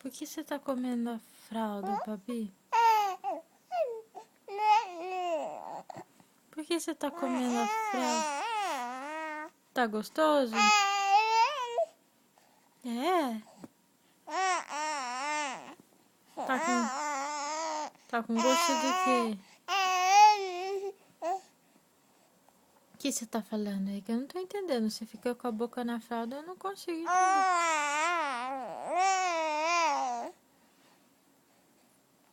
Por que você tá comendo a fralda, Babi? Por que você tá comendo a fralda? Tá gostoso? É? Tá com gosto de quê? O que você tá falando aí? Que eu não tô entendendo. Você fica com a boca na fralda, eu não consigo entender.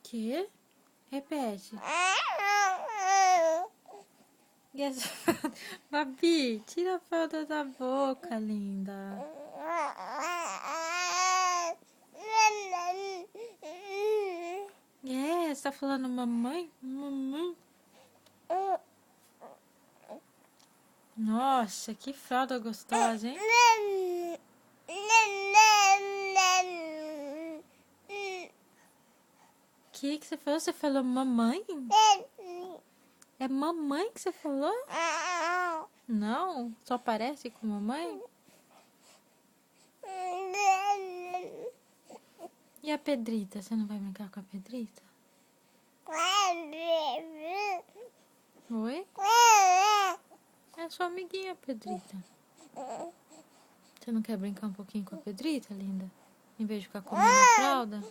Que? Repete. E essa... Babi, tira a fralda da boca, linda. É, você tá falando mamãe? Mamãe? Nossa, que fralda gostosa, hein? Que você falou? Você falou mamãe? É mamãe que você falou? Não? Só parece com mamãe? E a Pedrita? Você não vai brincar com a Pedrita? Oi? É sua amiguinha, Pedrita. Você não quer brincar um pouquinho com a Pedrita, linda? Em vez de ficar comendo a fralda?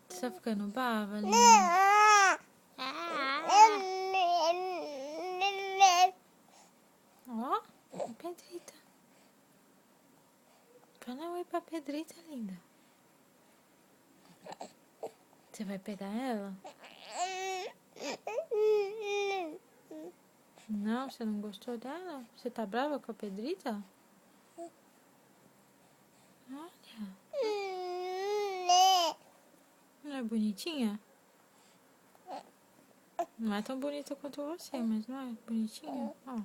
Você tá ficando brava, linda? Ó, a Pedrita. Fala oi pra Pedrita, linda. Você vai pegar ela? Não, você não gostou dela? Você tá brava com a Pedrita? Olha. Não é bonitinha? Não é tão bonita quanto você, mas não é bonitinha? Ó.